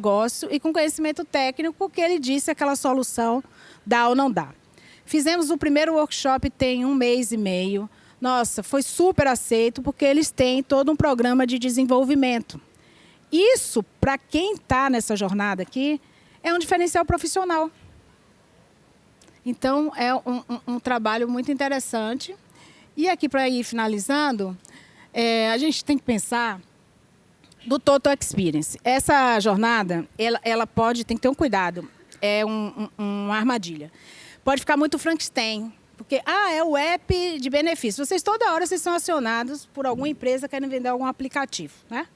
negócio e com conhecimento técnico, porque ele disse aquela solução dá ou não dá. Fizemos o primeiro workshop tem 1 mês e meio. Nossa, foi super aceito, porque eles têm todo um programa de desenvolvimento. Isso, para quem está nessa jornada aqui, é um diferencial profissional. Então, é um trabalho muito interessante. E aqui, para ir finalizando, a gente tem que pensar do Total Experience. Essa jornada, ela tem que ter um cuidado, é uma armadilha. Pode ficar muito Frankenstein, porque é o app de benefício. Toda hora vocês são acionados por alguma empresa querendo vender algum aplicativo, né?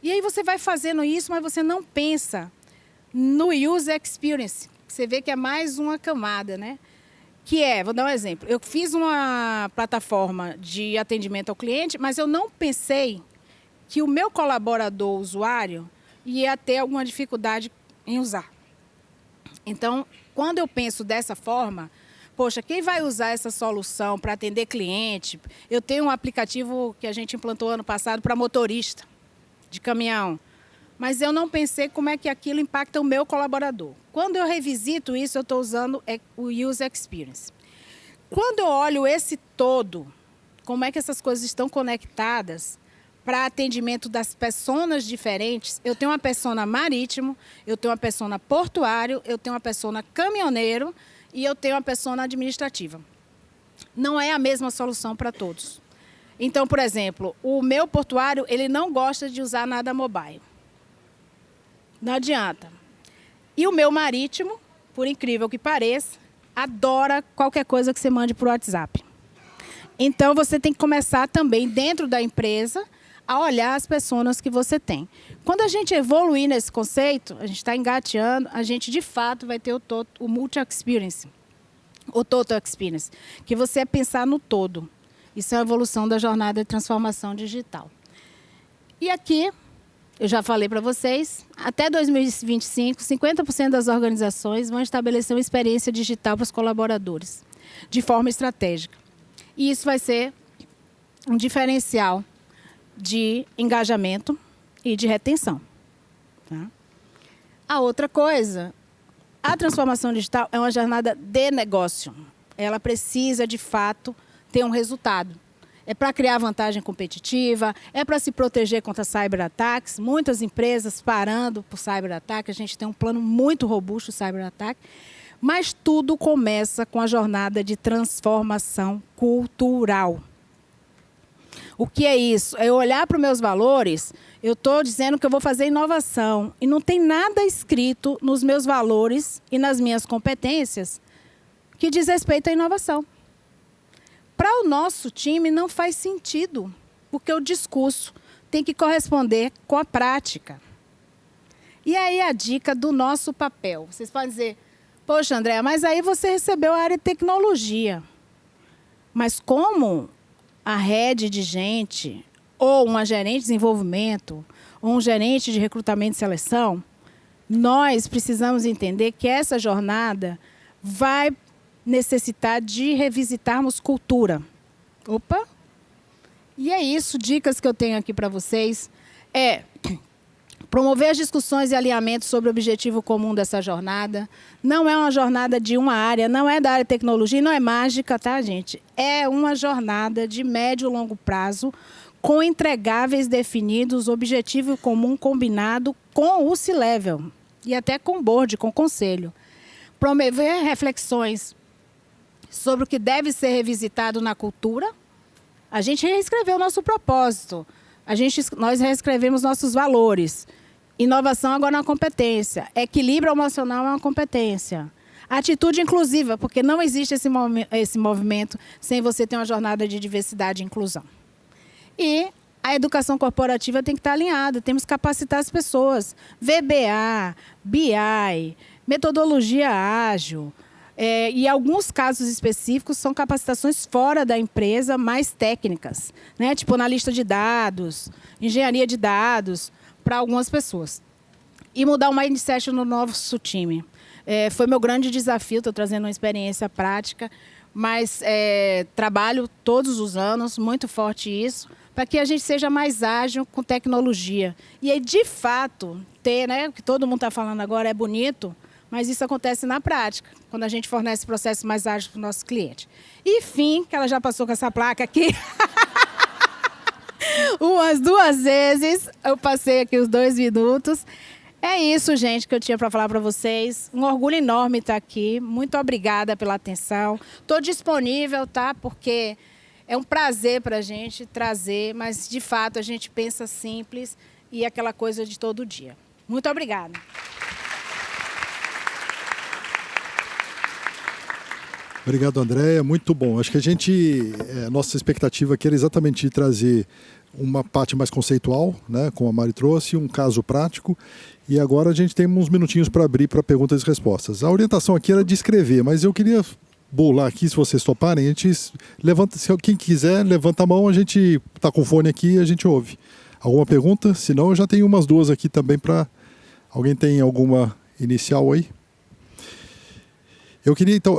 E aí você vai fazendo isso, mas você não pensa no User Experience. Você vê que é mais uma camada, né? Vou dar um exemplo, eu fiz uma plataforma de atendimento ao cliente, mas eu não pensei que o meu colaborador usuário ia ter alguma dificuldade em usar. Então, quando eu penso dessa forma, poxa, quem vai usar essa solução para atender cliente? Eu tenho um aplicativo que a gente implantou ano passado para motorista de caminhão, mas eu não pensei como é que aquilo impacta o meu colaborador. Quando eu revisito isso, eu estou usando o User Experience. Quando eu olho esse todo, como é que essas coisas estão conectadas para atendimento das personas diferentes, eu tenho uma persona marítimo, eu tenho uma persona portuário, eu tenho uma persona caminhoneiro e eu tenho uma persona administrativa. Não é a mesma solução para todos. Então, por exemplo, o meu portuário, ele não gosta de usar nada mobile. Não adianta. E o meu marítimo, por incrível que pareça, adora qualquer coisa que você mande por WhatsApp. Então, você tem que começar também, dentro da empresa, a olhar as pessoas que você tem. Quando a gente evoluir nesse conceito, a gente está engateando, a gente, de fato, vai ter o multi-experience, o total experience, que você é pensar no todo. Isso é a evolução da jornada de transformação digital. E aqui, eu já falei para vocês, até 2025, 50% das organizações vão estabelecer uma experiência digital para os colaboradores, de forma estratégica. E isso vai ser um diferencial de engajamento e de retenção. Tá? A outra coisa, a transformação digital é uma jornada de negócio. Ela precisa, de fato, ter um resultado. É para criar vantagem competitiva, é para se proteger contra cyberataques. Muitas empresas parando por cyberataque, a gente tem um plano muito robusto de cyberataque, mas tudo começa com a jornada de transformação cultural. O que é isso? É eu olhar para os meus valores, eu estou dizendo que eu vou fazer inovação e não tem nada escrito nos meus valores e nas minhas competências que diz respeito à inovação. Para o nosso time não faz sentido, porque o discurso tem que corresponder com a prática. E aí a dica do nosso papel. Vocês podem dizer, poxa, Andréa, mas aí você recebeu a área de tecnologia. Mas como a rede de gente, ou uma gerente de desenvolvimento, ou um gerente de recrutamento e seleção, nós precisamos entender que essa jornada vai necessitar de revisitarmos cultura. Opa! E é isso, dicas que eu tenho aqui para vocês. Promover as discussões e alinhamentos sobre o objetivo comum dessa jornada. Não é uma jornada de uma área, não é da área de tecnologia, não é mágica, tá, gente? É uma jornada de médio e longo prazo, com entregáveis definidos, objetivo comum combinado com o C-Level e até com o board, com o conselho. Promover reflexões sobre o que deve ser revisitado na cultura. A gente reescreveu o nosso propósito. Nós reescrevemos nossos valores. Inovação agora é uma competência. Equilíbrio emocional é uma competência. Atitude inclusiva, porque não existe esse movimento sem você ter uma jornada de diversidade e inclusão. E a educação corporativa tem que estar alinhada. Temos que capacitar as pessoas. VBA, BI, metodologia ágil. E alguns casos específicos são capacitações fora da empresa, mais técnicas, né? Tipo analista de dados, engenharia de dados, para algumas pessoas. E mudar o mindset no nosso time. Foi meu grande desafio, estou trazendo uma experiência prática, mas trabalho todos os anos, muito forte isso, para que a gente seja mais ágil com tecnologia. E aí, de fato, ter, né, o que todo mundo está falando agora é bonito, mas isso acontece na prática, quando a gente fornece processos mais ágeis para o nosso cliente. E, fim, que ela já passou com essa placa aqui, umas 2 vezes, eu passei aqui os 2 minutos. É isso, gente, que eu tinha para falar para vocês. Um orgulho enorme estar aqui. Muito obrigada pela atenção. Estou disponível, tá? Porque é um prazer para a gente trazer, mas, de fato, a gente pensa simples e aquela coisa de todo dia. Muito obrigada. Obrigado, Andréia. Muito bom. Acho que nossa expectativa aqui era exatamente trazer uma parte mais conceitual, né, como a Mari trouxe, um caso prático. E agora a gente tem uns minutinhos para abrir para perguntas e respostas. A orientação aqui era de escrever, mas eu queria bolar aqui, se vocês toparem, a gente levanta, se quem quiser, levanta a mão, a gente está com o fone aqui e a gente ouve. Alguma pergunta? Se não, eu já tenho umas 2 aqui também para... Alguém tem alguma inicial aí? Eu queria, então,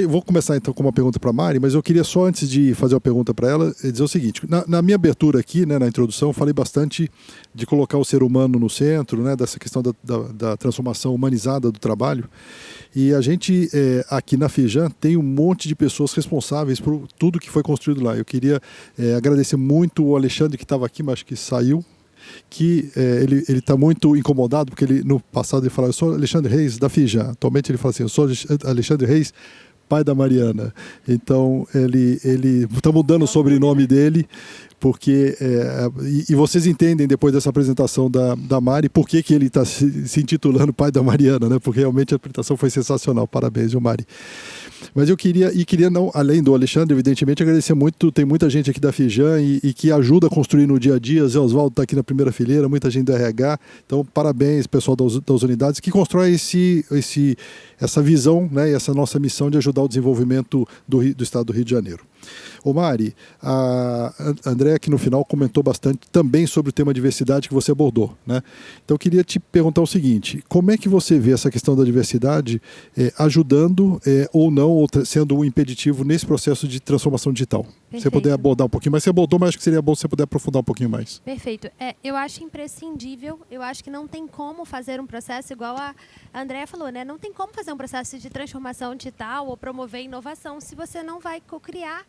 vou começar então com uma pergunta para a Mari, mas eu queria só, antes de fazer uma pergunta para ela, dizer o seguinte. Na minha abertura aqui, né, na introdução, eu falei bastante de colocar o ser humano no centro, né, dessa questão da transformação humanizada do trabalho. E a gente, aqui na Fijan, tem um monte de pessoas responsáveis por tudo que foi construído lá. Eu queria agradecer muito o Alexandre, que estava aqui, mas acho que saiu, que ele está muito incomodado, porque no passado ele falava: eu sou Alexandre Reis da Fijan. Atualmente ele fala assim: eu sou Alexandre Reis, pai da Mariana. Então ele está mudando o sobrenome dele, porque e vocês entendem depois dessa apresentação da Mari por que ele está se intitulando pai da Mariana, né? Porque realmente a apresentação foi sensacional. Parabéns, viu, Mari? Mas eu queria não, além do Alexandre, evidentemente, agradecer muito. Tem muita gente aqui da Fijan e que ajuda a construir no dia a dia. Zé Osvaldo está aqui na primeira fileira, muita gente do RH. Então, parabéns, pessoal das unidades, que constrói essa visão, né, e essa nossa missão de ajudar o desenvolvimento do estado do Rio de Janeiro. Ô Mari, a Andréia aqui no final comentou bastante também sobre o tema diversidade que você abordou, né? Então eu queria te perguntar o seguinte: como é que você vê essa questão da diversidade ajudando ou não, ou sendo um impeditivo nesse processo de transformação digital? Se você puder abordar um pouquinho mais, você abordou, mas acho que seria bom se você puder aprofundar um pouquinho mais. Perfeito. Eu acho imprescindível, eu acho que não tem como fazer um processo igual a Andréia falou, né? Não tem como fazer um processo de transformação digital ou promover inovação se você não vai co-criar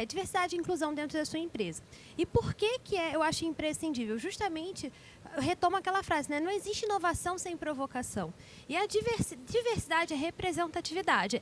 diversidade e inclusão dentro da sua empresa. E por que eu acho imprescindível? Justamente, eu retomo aquela frase, né? Não existe inovação sem provocação. E a diversidade é representatividade.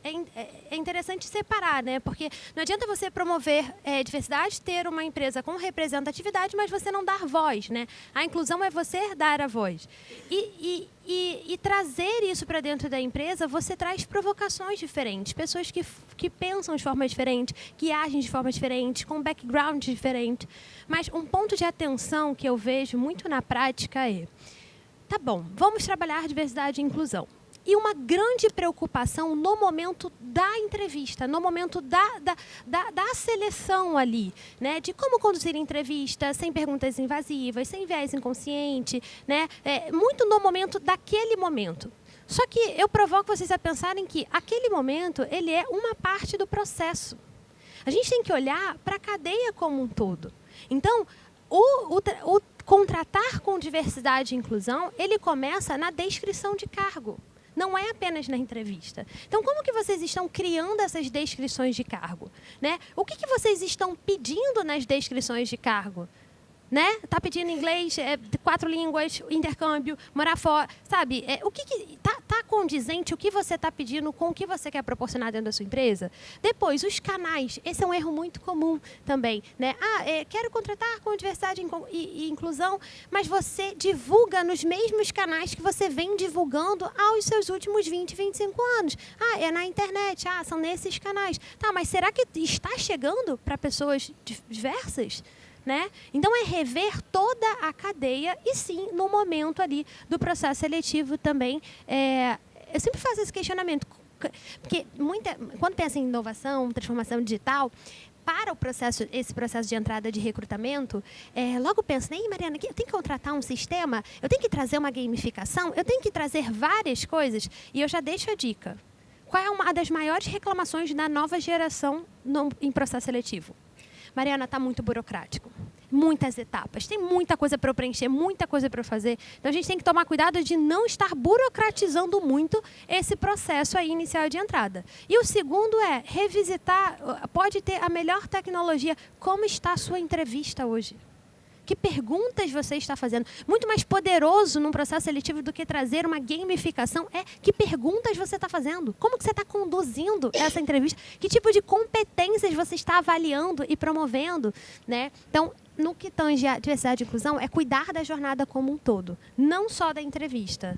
É interessante separar, né? Porque não adianta você promover diversidade, ter uma empresa com representatividade, mas você não dar voz, né? A inclusão é você dar a voz. E trazer isso para dentro da empresa, você traz provocações diferentes, pessoas que pensam de forma diferente, que agem de forma diferente, com background diferente. Mas um ponto de atenção que eu vejo muito na prática tá bom, vamos trabalhar diversidade e inclusão. E uma grande preocupação no momento da entrevista, no momento da seleção ali, né? De como conduzir a entrevista, sem perguntas invasivas, sem viés inconsciente, né? Muito no momento daquele momento. Só que eu provoco vocês a pensarem que aquele momento, ele é uma parte do processo. A gente tem que olhar para a cadeia como um todo. Então, o contratar com diversidade e inclusão, ele começa na descrição de cargo. Não é apenas na entrevista. Então, como que vocês estão criando essas descrições de cargo? Né? O que vocês estão pedindo nas descrições de cargo? Né? Tá pedindo inglês, 4 línguas, intercâmbio, morar fora, sabe? O que tá condizente, o que você está pedindo com o que você quer proporcionar dentro da sua empresa? Depois, os canais. Esse é um erro muito comum também, né? Quero contratar com diversidade e inclusão, mas você divulga nos mesmos canais que você vem divulgando aos seus últimos 20, 25 anos. É na internet, são nesses canais. Tá, mas será que está chegando para pessoas diversas? Né? Então, é rever toda a cadeia e, sim, no momento ali do processo seletivo também. Eu sempre faço esse questionamento, porque quando pensa em inovação, transformação digital, para esse processo de entrada de recrutamento, logo pensa, Mariana, eu tenho que contratar um sistema, eu tenho que trazer uma gamificação, eu tenho que trazer várias coisas, e eu já deixo a dica. Qual é uma das maiores reclamações da nova geração em processo seletivo? Mariana, está muito burocrático. muitas etapas, tem muita coisa para eu preencher, muita coisa para eu fazer. Então, a gente tem que tomar cuidado de não estar burocratizando muito esse processo aí inicial de entrada. E o segundo é revisitar, pode ter a melhor tecnologia, como está a sua entrevista hoje? Que perguntas você está fazendo? Muito mais poderoso num processo seletivo do que trazer uma gamificação é que perguntas você está fazendo? Como que você está conduzindo essa entrevista? Que tipo de competências você está avaliando e promovendo, né? Então, no que tange a diversidade e inclusão, é cuidar da jornada como um todo, não só da entrevista.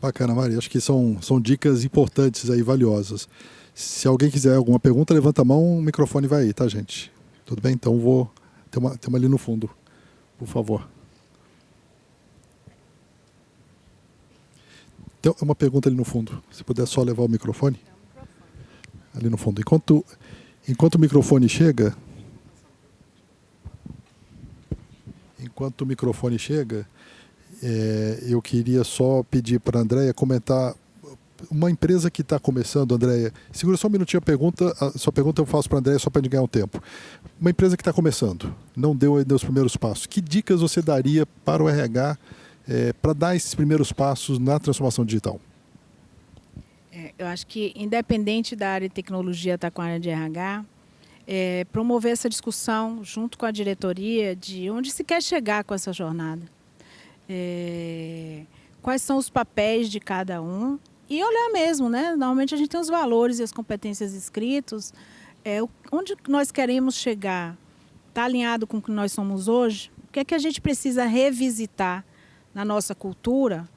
Bacana, Maria. Acho que são dicas importantes aí, valiosas. Se alguém quiser alguma pergunta, levanta a mão, o microfone vai aí, tá, gente? Tudo bem? Então vou... Tem uma ali no fundo, por favor. Tem uma pergunta ali no fundo. Se puder só levar o microfone. Ali no fundo. Enquanto o microfone chega... eu queria só pedir para a Andréia comentar uma empresa que está começando, Andréia. Segura só um minutinho a sua pergunta eu faço para a Andréia só para ganhar um tempo. Uma empresa que está começando, não deu ainda os primeiros passos. Que dicas você daria para o RH para dar esses primeiros passos na transformação digital? Eu acho que, independente da área de tecnologia estar com a área de RH, promover essa discussão junto com a diretoria de onde se quer chegar com essa jornada. Quais são os papéis de cada um e olhar mesmo, né? Normalmente a gente tem os valores e as competências escritos, onde nós queremos chegar, está alinhado com o que nós somos hoje, o que é que a gente precisa revisitar na nossa cultura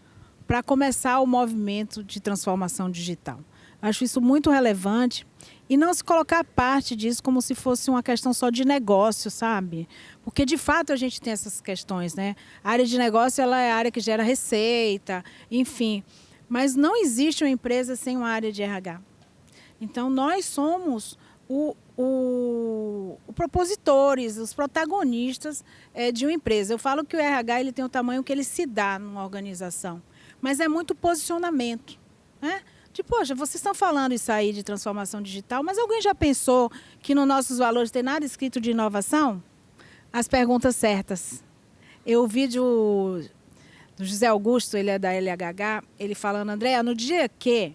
para começar o movimento de transformação digital. Acho isso muito relevante e não se colocar parte disso como se fosse uma questão só de negócio, sabe? Porque, de fato, a gente tem essas questões, né? A área de negócio ela é a área que gera receita, enfim. Mas não existe uma empresa sem uma área de RH. Então, nós somos os propositores, os protagonistas de uma empresa. Eu falo que o RH ele tem o tamanho que ele se dá numa organização, mas é muito posicionamento, né? Poxa, vocês estão falando isso aí de transformação digital, mas alguém já pensou que nos nossos valores tem nada escrito de inovação? As perguntas certas. Eu ouvi do José Augusto, ele é da LHH, ele falando, Andréa, no dia que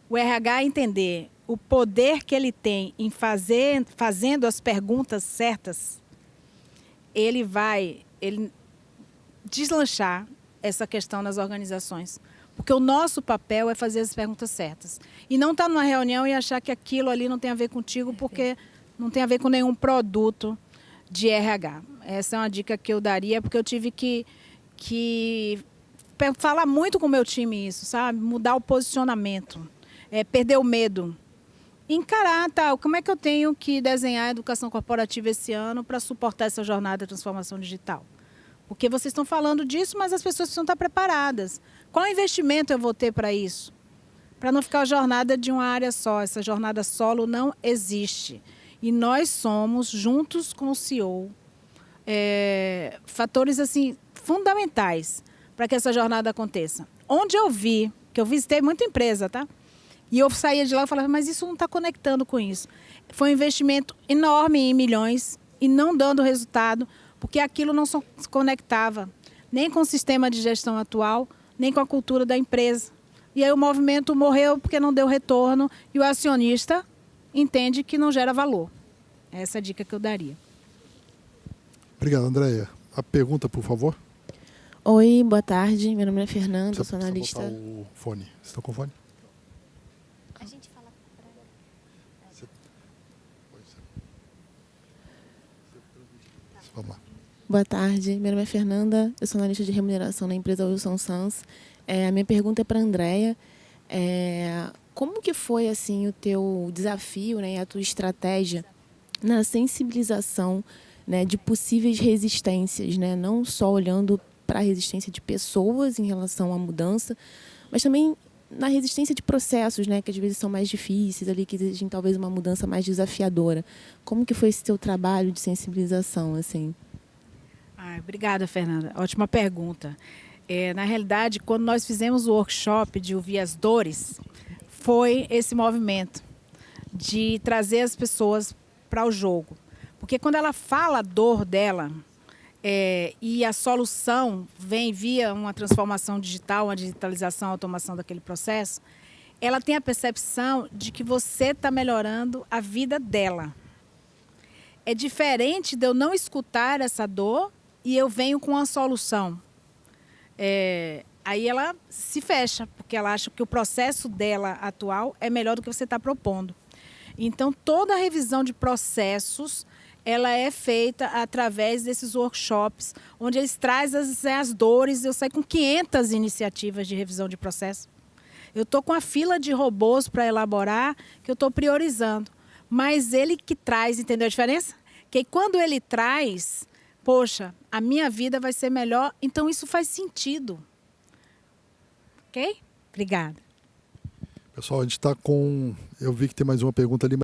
o RH entender o poder que ele tem em fazendo as perguntas certas, ele vai deslanchar essa questão nas organizações. Porque o nosso papel é fazer as perguntas certas. E não estar numa reunião e achar que aquilo ali não tem a ver contigo, porque não tem a ver com nenhum produto de RH. Essa é uma dica que eu daria, porque eu tive que falar muito com o meu time isso, sabe? Mudar o posicionamento, perder o medo. Encarar, como é que eu tenho que desenhar a educação corporativa esse ano para suportar essa jornada de transformação digital? Porque vocês estão falando disso, mas as pessoas precisam estar preparadas. Qual investimento eu vou ter para isso? Para não ficar a jornada de uma área só. Essa jornada solo não existe. E nós somos, juntos com o CEO, fatores assim, fundamentais para que essa jornada aconteça. Onde eu vi, que eu visitei muita empresa, tá? E eu saía de lá e falava, mas isso não está conectando com isso. Foi um investimento enorme em milhões e não dando resultado, porque aquilo não se conectava nem com o sistema de gestão atual, nem com a cultura da empresa. E aí o movimento morreu porque não deu retorno e o acionista entende que não gera valor. Essa é a dica que eu daria. Obrigado, Andréia. A pergunta, por favor. Oi, boa tarde. Meu nome é Fernanda, sou analista... Botar o fone. Vocês estão com fone? A gente fala Vamos lá. Boa tarde, meu nome é Fernanda, eu sou analista de remuneração na empresa Wilson Sons. A minha pergunta é para a Andréia. Como que foi assim, o teu desafio, né, a tua estratégia na sensibilização, né, de possíveis resistências, né, não só olhando para a resistência de pessoas em relação à mudança, mas também na resistência de processos, né, que às vezes são mais difíceis, ali, que exigem talvez uma mudança mais desafiadora. Como que foi esse teu trabalho de sensibilização, assim? Obrigada, Fernanda. Ótima pergunta. Na realidade, quando nós fizemos o workshop de ouvir as dores, foi esse movimento de trazer as pessoas para o jogo. Porque quando ela fala a dor dela e a solução vem via uma transformação digital, uma digitalização, uma automação daquele processo, ela tem a percepção de que você está melhorando a vida dela. É diferente de eu não escutar essa dor e eu venho com uma solução. Aí ela se fecha, porque ela acha que o processo dela atual é melhor do que você está propondo. Então, toda a revisão de processos, ela é feita através desses workshops, onde eles trazem as dores. Eu saio com 500 iniciativas de revisão de processo. Eu estou com a fila de robôs para elaborar, que eu estou priorizando. Mas ele que traz, entendeu a diferença? Que quando ele traz, poxa, a minha vida vai ser melhor, então isso faz sentido. Ok? Obrigada. Pessoal, a gente está com... Eu vi que tem mais uma pergunta ali.